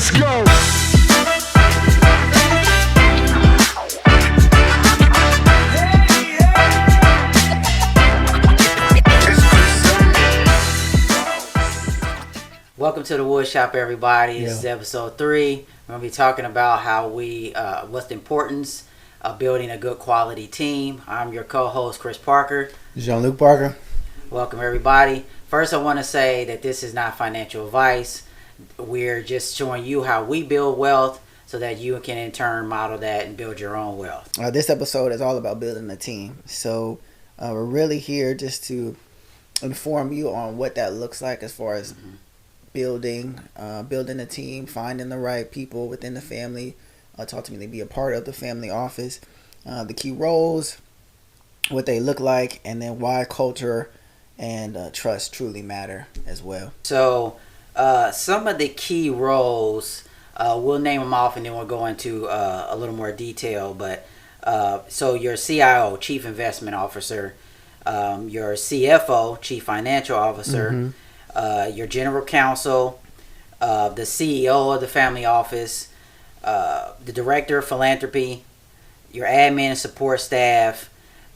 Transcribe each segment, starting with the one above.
Let's go. Welcome to the Wood Shop, everybody. This is episode 3. We're going to be talking about how what's the importance of building a good quality team. I'm your co-host, Chris Parker. Jean-Luc Parker. Welcome, everybody. First, I want to say that this is not financial advice. We're just showing you how we build wealth so that you can, in turn, model that and build your own wealth. This episode is all about building a team. So we're really here just to inform you on what that looks like as far as building a team, finding the right people within the family to ultimately be a part of the family office, the key roles, what they look like, and then why culture and trust truly matter as well. So some of the key roles, we'll name them off and then we'll go into a little more detail. But so your CIO, Chief Investment Officer, your CFO, Chief Financial Officer, your general counsel, the CEO of the family office, the director of philanthropy, your admin and support staff.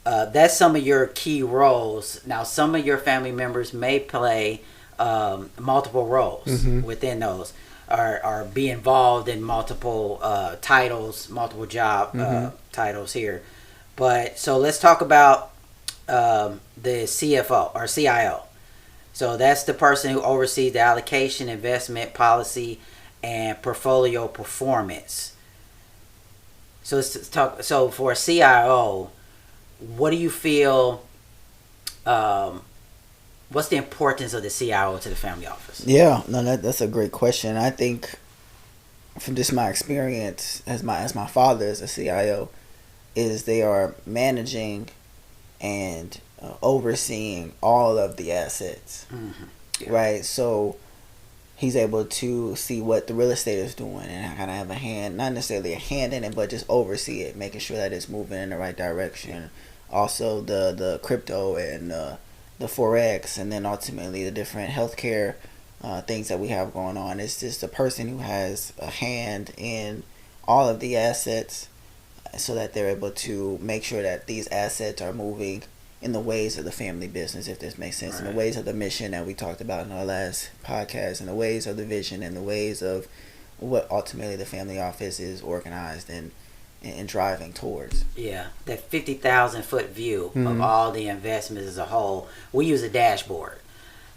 That's some of your key roles. Now, some of your family members may play multiple roles within those, or be involved in multiple titles, multiple job titles here. But so let's talk about the CFO or CIO. So that's the person who oversees the allocation, investment policy, and portfolio performance. So let's talk. So for a CIO, what do you feel? What's the importance of the CIO to the family office? Yeah, no, that's a great question. I think from just my experience as my father is a CIO, is they are managing and overseeing all of the assets, right? So he's able to see what the real estate is doing and kind of have a hand, not necessarily a hand in it, but just oversee it, making sure that it's moving in the right direction. Also the crypto and the Forex, and then ultimately the different healthcare things that we have going on. It's just a person who has a hand in all of the assets so that they're able to make sure that these assets are moving in the ways of the family business, if this makes sense, in the ways of the mission that we talked about in our last podcast, in the ways of the vision, and the ways of what ultimately the family office is organized and driving towards. Yeah, that 50,000 foot view of all the investments as a whole. We use a dashboard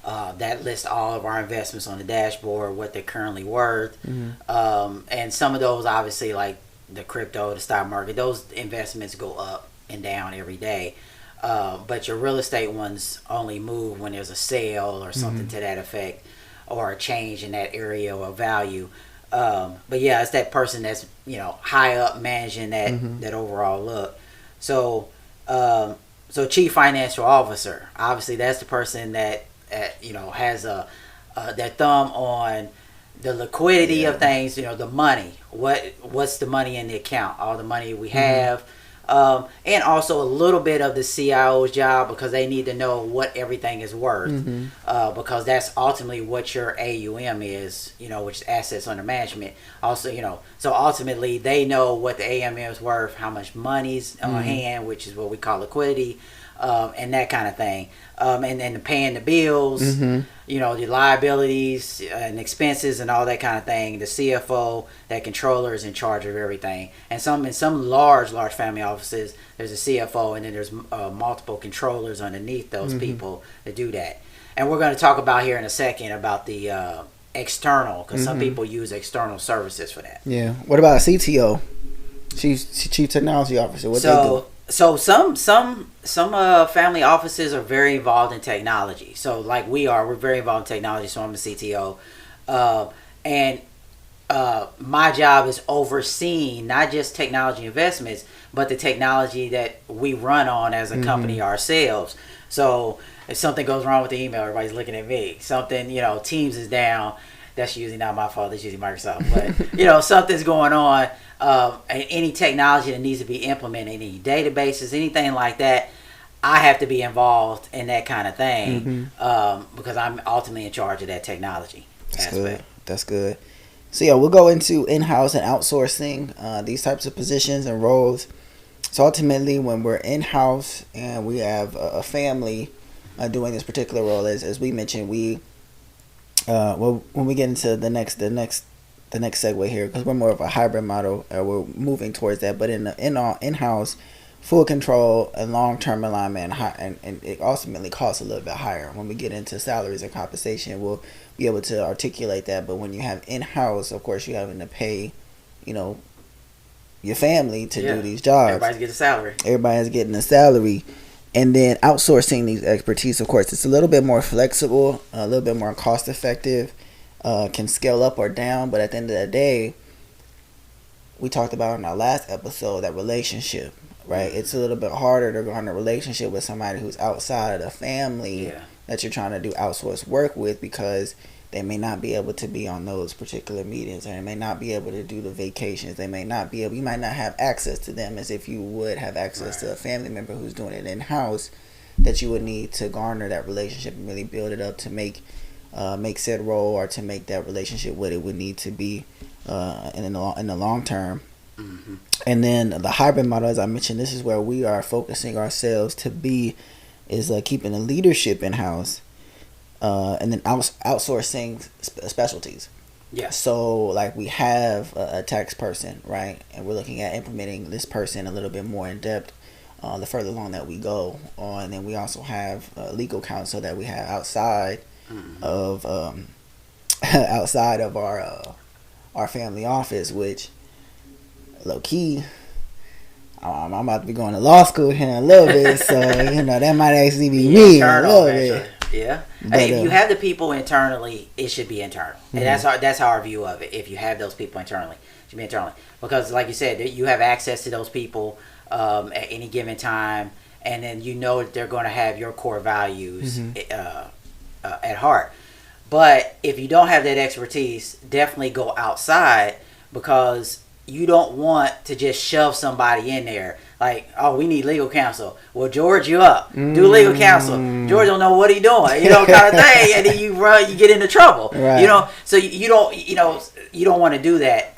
that lists all of our investments on the dashboard, what they're currently worth, and some of those, obviously, like the crypto, the stock market, those investments go up and down every day. But your real estate ones only move when there's a sale or something to that effect, or a change in that area of value. But yeah, it's that person that's, high up managing that overall look. So so Chief Financial Officer, obviously that's the person that has their thumb on the liquidity of things, the money. What's the money in the account, all the money we have. And also a little bit of the CIO's job, because they need to know what everything is worth, because that's ultimately what your AUM is, which is assets under management. Also, so ultimately they know what the AUM is worth, how much money's on hand, which is what we call liquidity, and that kind of thing. And then paying the bills, the liabilities and expenses and all that kind of thing. The CFO, that controller, is in charge of everything. And in some large family offices, there's a CFO, and then there's multiple controllers underneath those people that do that. And we're going to talk about here in a second about the external, because some people use external services for that. Yeah. What about a CTO, Chief Technology Officer? What they do? So some family offices are very involved in technology. So like we're very involved in technology. So I'm the CTO, and my job is overseeing not just technology investments, but the technology that we run on as a company ourselves. So if something goes wrong with the email, everybody's looking at me. Something, Teams is down. That's usually not my fault. That's usually Microsoft. But, something's going on. Any technology that needs to be implemented, any databases, anything like that, I have to be involved in that kind of thing because I'm ultimately in charge of that technology aspect. That's good. So yeah, we'll go into in-house and outsourcing, these types of positions and roles. So ultimately, when we're in-house and we have a family doing this particular role, as we mentioned, well, when we get into the next segue here, because we're more of a hybrid model, we're moving towards that. But in-house, full control and long-term alignment, and it ultimately costs a little bit higher. When we get into salaries and compensation, we'll be able to articulate that. But when you have in-house, of course, you're having to pay, your family to do these jobs. Everybody's getting a salary. Everybody's getting a salary. And then outsourcing these expertise, of course, it's a little bit more flexible, a little bit more cost effective, can scale up or down. But at the end of the day, we talked about in our last episode that relationship, right? It's a little bit harder to go on a relationship with somebody who's outside of the family that you're trying to do outsource work with, because they may not be able to be on those particular meetings, and they may not be able to do the vacations. They may not be able, you might not have access to them as if you would have access to a family member who's doing it in-house, that you would need to garner that relationship and really build it up to make said role, or to make that relationship what it would need to be in the long term. Mm-hmm. And then the hybrid model, as I mentioned, this is where we are focusing ourselves to be, is keeping the leadership in-house, and then outsourcing specialties. Yeah. So like we have a tax person, right? And we're looking at implementing this person a little bit more in depth the further along that we go on. And then we also have legal counsel that we have outside of outside of our family office, which low key, I'm about to be going to law school here in a little bit, so that might actually be me a little bit. Yeah. But, hey, if you have the people internally, it should be internal, and that's our view of it. If you have those people internally, it should be internally, because like you said, you have access to those people at any given time, and then that they're going to have your core values at heart. But if you don't have that expertise, definitely go outside, because you don't want to just shove somebody in there. Like, oh, we need legal counsel. Well, George, you up. Do legal counsel. George don't know what he's doing, kind of thing. And then you get into trouble, right. So you don't want to do that.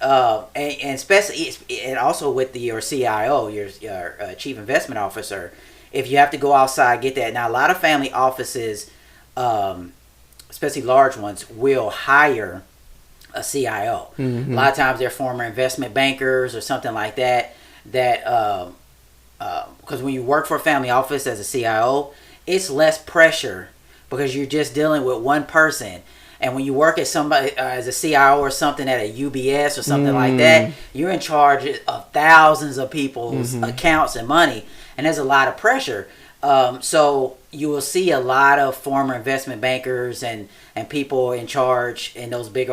And especially, and also with your CIO, your chief investment officer, if you have to go outside, get that. Now, a lot of family offices, especially large ones, will hire a CIO. A lot of times they're former investment bankers or something like that. Because when you work for a family office as a CIO, it's less pressure, because you're just dealing with one person. And when you work at somebody as a CIO or something at a UBS or something like that, you're in charge of thousands of people's accounts and money, and there's a lot of pressure. So you will see a lot of former investment bankers and people in charge in those big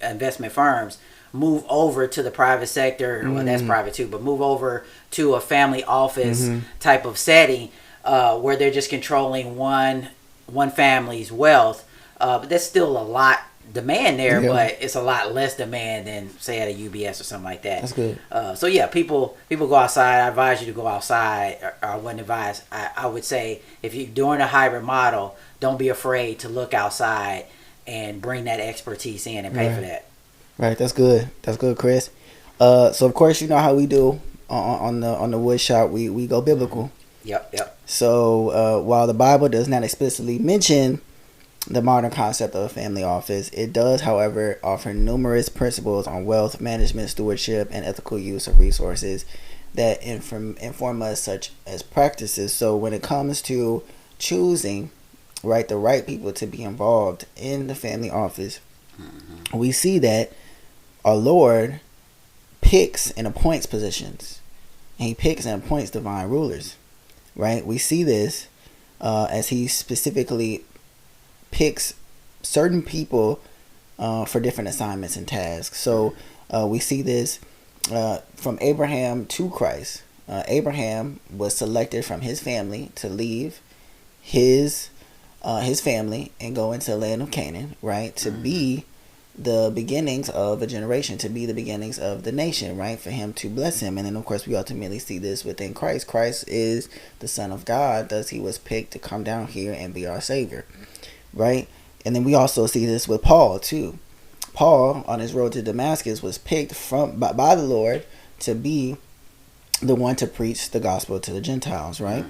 investment firms move over to the private sector. Well, that's private too, but move over to a family office type of setting, where they're just controlling one family's wealth. But there's still a lot demand there, but it's a lot less demand than, say, at a UBS or something like that. That's good. So yeah, people go outside. I advise you to go outside. Or I wouldn't advise. I would say, if you're doing a hybrid model, don't be afraid to look outside and bring that expertise in and pay for that. Right. That's good. That's good, Chris. So of course, you know how we do on the wood shop. We go biblical. Yep. So while the Bible does not explicitly mention the modern concept of a family office, it does, however, offer numerous principles on wealth management, stewardship, and ethical use of resources that inform us, such as practices. So when it comes to choosing the right people to be involved in the family office, we see that our Lord picks and appoints positions, and he picks and appoints divine rulers, right? We see this as he specifically picks certain people for different assignments and tasks. So we see this from Abraham to Christ. Abraham was selected from his family to leave his family and go into the land of Canaan, right? To be the beginnings of a generation, to be the beginnings of the nation, right? For him to bless him. And then, of course, we ultimately see this within Christ. Christ is the Son of God, thus he was picked to come down here and be our Savior, right? And then we also see this with Paul, too. Paul on his road to Damascus was picked by the Lord to be the one to preach the gospel to the Gentiles, right?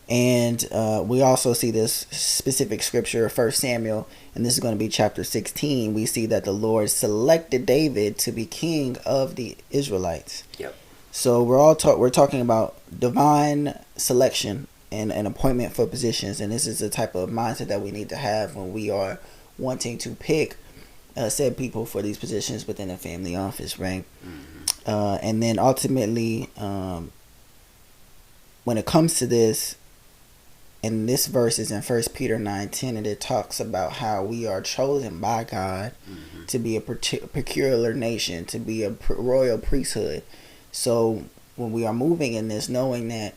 And we also see this specific scripture, 1 Samuel, and this is going to be chapter 16. We see that the Lord selected David to be king of the Israelites. Yep. So we're talking about divine selection and an appointment for positions, and this is the type of mindset that we need to have when we are wanting to pick said people for these positions within a family office, right? And then ultimately, when it comes to this, and this verse is in 1 Peter 9:10, and it talks about how we are chosen by God to be a peculiar nation, to be a royal priesthood. So when we are moving in this, knowing that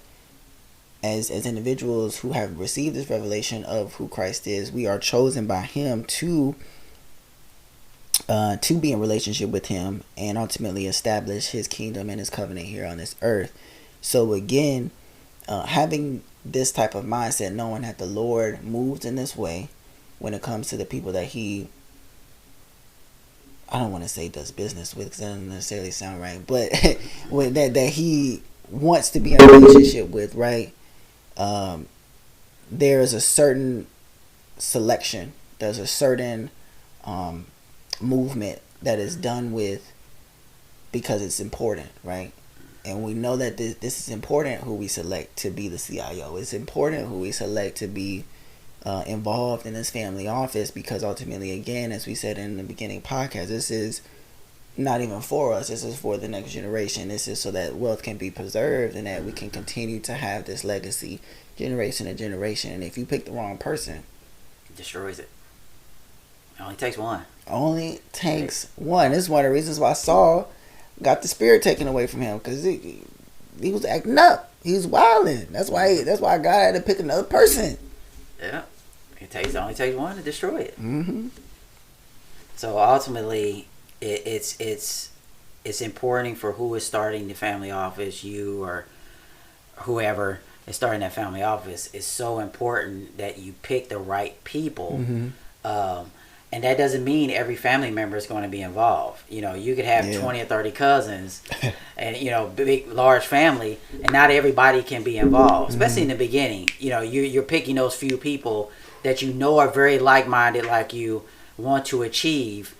as individuals who have received this revelation of who Christ is, we are chosen by Him to be in relationship with Him and ultimately establish His kingdom and His covenant here on this earth. So again, having this type of mindset, knowing that the Lord moves in this way when it comes to the people that He, I don't want to say does business with, because that doesn't necessarily sound right, but when that He wants to be in a relationship with, right? There is a certain selection. There's a certain movement that is done with because it's important, right? And we know that this is important who we select to be the CIO. It's important who we select to be involved in this family office, because ultimately, again, as we said in the beginning podcast, this is not even for us. This is for the next generation. This is so that wealth can be preserved and that we can continue to have this legacy generation to generation. And if you pick the wrong person, it destroys it. It only takes one. Only takes one. This is one of the reasons why Saul got the spirit taken away from him, because he was acting up. He was wilding. That's why God had to pick another person. Yeah, it only takes one to destroy it. So ultimately, it's important for who is starting the family office, you or whoever is starting that family office. It's so important that you pick the right people. And that doesn't mean every family member is going to be involved. You know, you could have 20 or 30 cousins and, you know, big, large family, and not everybody can be involved, especially in the beginning. You know, you're picking those few people that you know are very like-minded, like you, want to achieve.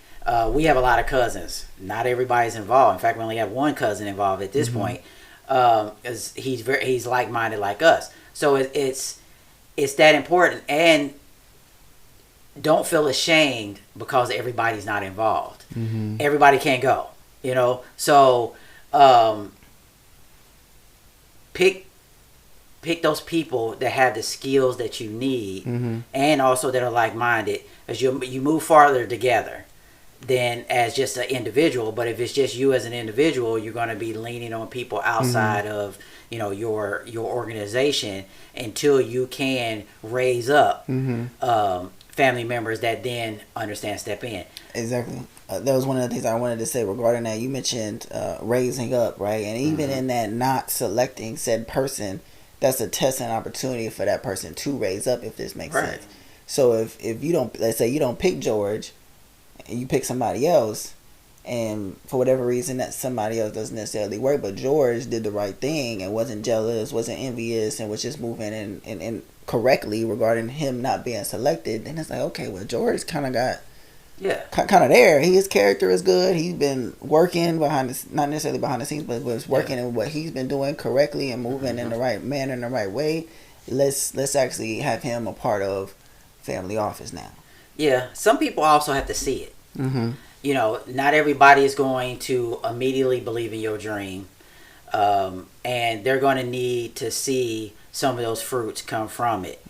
We have a lot of cousins. Not everybody's involved. In fact, we only have one cousin involved at this point. Because he's like-minded like us. So it's that important. And don't feel ashamed because everybody's not involved. Everybody can't go, you know. So pick those people that have the skills that you need, and also that are like-minded, as you move farther together than as just an individual. But if it's just you as an individual, you're going to be leaning on people outside of, you know, your organization until you can raise up family members that then step in. Exactly. That was one of the things I wanted to say regarding that. You mentioned raising up, right? And even in that, not selecting said person, that's a test and opportunity for that person to raise up, if this makes sense. So if you don't, let's say you don't pick George and you pick somebody else, and for whatever reason that somebody else doesn't necessarily work, but George did the right thing and wasn't jealous, wasn't envious, and was just moving and correctly regarding him not being selected, then it's like, okay, well, George kind of got kind of there. His character is good. He's been working not necessarily behind the scenes, but was working in what he's been doing correctly and moving in the right manner, in the right way. Let's actually have him a part of family office now. Yeah, some people also have to see it. You know, not everybody is going to immediately believe in your dream, and they're going to need to see some of those fruits come from it.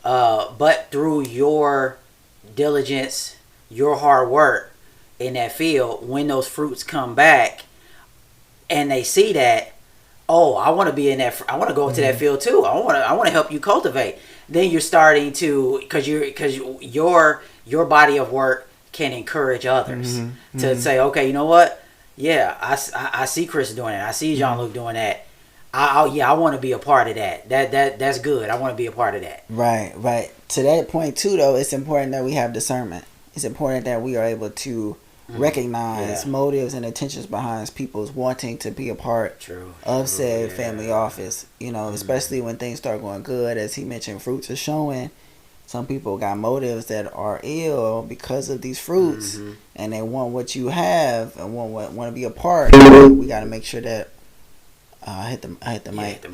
But through your diligence, your hard work in that field, when those fruits come back and they see that, oh, I want to be in that, I want to go into that field too. I want to help you cultivate. Then you're starting to, because your body of work can encourage others to say, okay, you know what? Yeah, I see Chris doing it. I see Jean-Luc doing that. I want to be a part of that. That's good. I want to be a part of that. Right. To that point too, though, it's important that we have discernment. It's important that we are able to recognize motives and intentions behind people's wanting to be a part of said family office. You know, especially when things start going good, as he mentioned, fruits are showing. Some people got motives that are ill because of these fruits, and they want what you have and want to be a part. We got to make sure that I hit the mic.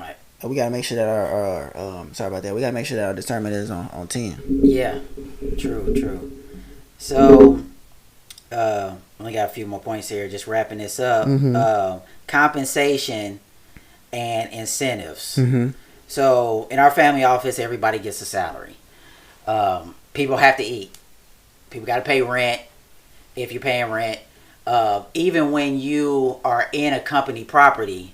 We got to make sure that our sorry about that. We got to make sure that our discernment is on 10. Yeah, true. So, only got a few more points here. Just wrapping this up. Compensation and incentives. So, in our family office, everybody gets a salary. People have to eat. People got to pay rent if you're paying rent. Even when you are in a company property,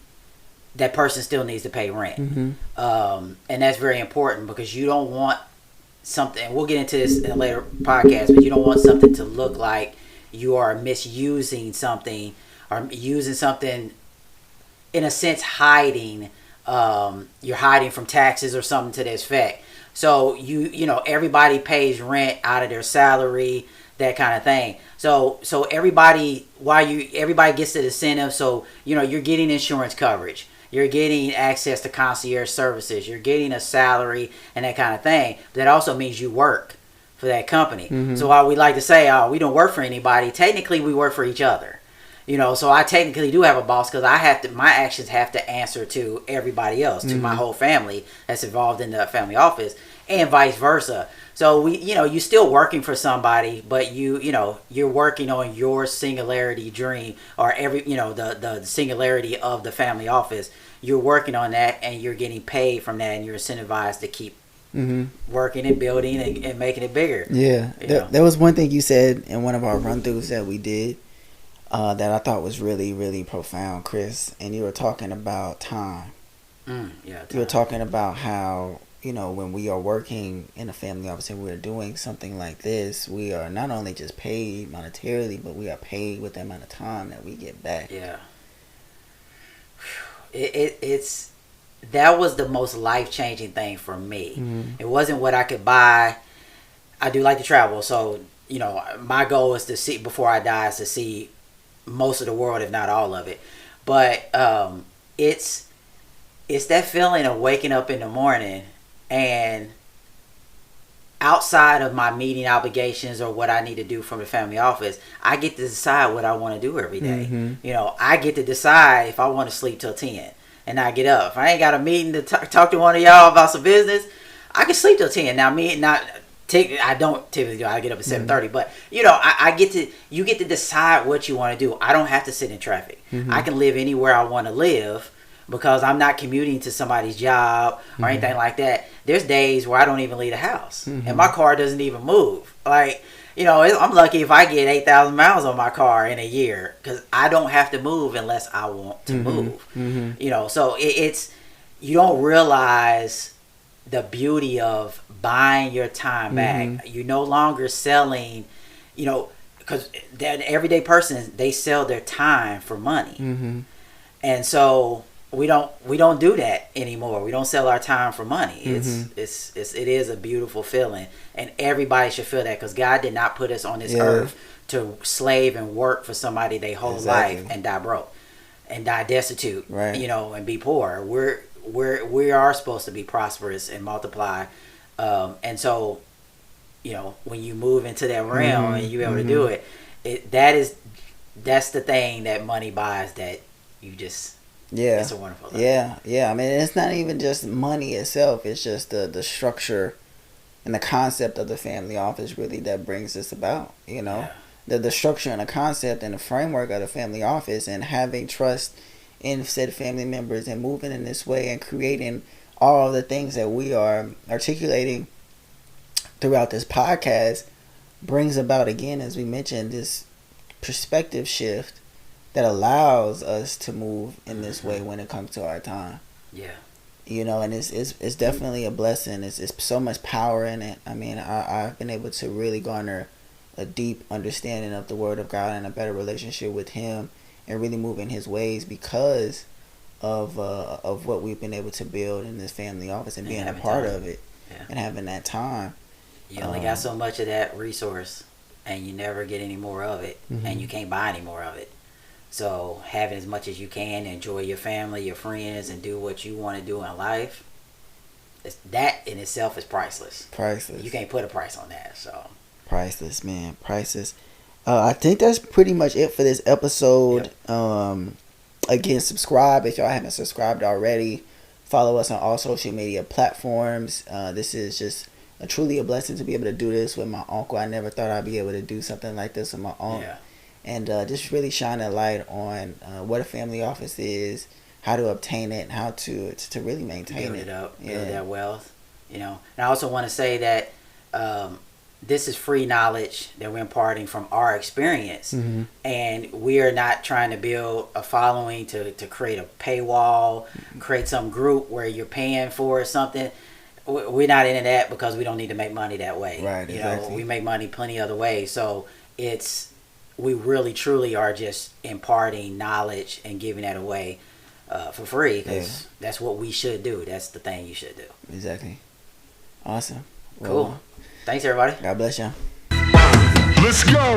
that person still needs to pay rent. And that's very important because you don't want something, we'll get into this in a later podcast, but you don't want something to look like you are misusing something or using something, in a sense, hiding. You're hiding from taxes or something to this effect. So you know, everybody pays rent out of their salary, that kind of thing. So everybody gets the incentive. So, you know, you're getting insurance coverage. You're getting access to concierge services. You're getting a salary and that kind of thing. That also means you work for that company. So while we like to say, oh, we don't work for anybody, technically we work for each other. You know, so I technically do have a boss because my actions have to answer to everybody else, to my whole family that's involved in the family office, and vice versa. So you're still working for somebody, but you're working on your singularity dream, or the singularity of the family office. You're working on that, and you're getting paid from that, and you're incentivized to keep working and building and making it bigger. Yeah, there was one thing you said in one of our run-throughs that we did that I thought was really, really profound, Chris. And you were talking about time. Time. You were talking about how, you know, when we are working in a family office and we're doing something like this, we are not only just paid monetarily, but we are paid with the amount of time that we get back. Yeah. It's that was the most life-changing thing for me. It wasn't what I could buy. I do like to travel, so, you know, my goal is to see, before I die, is to see most of the world, if not all of it. But it's that feeling of waking up in the morning, and outside of my meeting obligations or what I need to do from the family office, I get to decide what I want to do every day. You know, I get to decide if I want to sleep till 10 and not get up. If I ain't got a meeting to talk to one of y'all about some business, I can sleep till 10. Now, I don't typically do. I get up at 7:30, but you know, you get to decide what you want to do. I don't have to sit in traffic. I can live anywhere I want to live because I'm not commuting to somebody's job or anything like that. There's days where I don't even leave the house and my car doesn't even move. Like, you know, I'm lucky if I get 8,000 miles on my car in a year because I don't have to move unless I want to move. You know, so it's you don't realize the beauty of buying your time back. You're no longer selling, you know, because the everyday person, they sell their time for money. And so we don't do that anymore. We don't sell our time for money. It is a beautiful feeling, and everybody should feel that, because God did not put us on this earth to slave and work for somebody their whole life and die broke and die destitute, you know, and be poor. We are supposed to be prosperous and multiply, and so, you know, when you move into that realm and you're able to do it, that's the thing that money buys, that you just it's a wonderful thing. I mean, it's not even just money itself, it's just the structure and the concept of the family office really that brings this about, you know. The structure and the concept and the framework of the family office, and having trust in said family members and moving in this way and creating all of the things that we are articulating throughout this podcast, brings about, again, as we mentioned, this perspective shift that allows us to move in this way when it comes to our time. You know, and it's definitely a blessing. It's so much power in it. I mean, I've been able to really garner a deep understanding of the Word of God and a better relationship with Him, and really move in His ways because of what we've been able to build in this family office and being a part of it and having that time. You only got so much of that resource. and you never get any more of it, Mm-hmm. and you can't buy any more of it. So having as much as you can, enjoy your family, your friends, and do what you want to do in life, that in itself is priceless. Priceless. You can't put a price on that. So priceless, man. Priceless. I think that's pretty much it for this episode. Yep. Again, subscribe if y'all haven't subscribed already. Follow us on all social media platforms. This is just truly a blessing to be able to do this with my uncle. I never thought I'd be able to do something like this with my uncle. Yeah. And just really shine a light on what a family office is, how to obtain it, and how to really maintain Build it up, Yeah. build that wealth. And I also want to say that this is free knowledge that we're imparting from our experience. Mm-hmm. And we are not trying to build a following to create a paywall, create some group where you're paying for something. We're not into that because we don't need to make money that way. Right, exactly. We make money plenty other ways. So we really truly are just imparting knowledge and giving that away for free, because that's what we should do. That's the thing you should do. Exactly. Awesome. Cool. Thanks, everybody. God bless you. Let's go.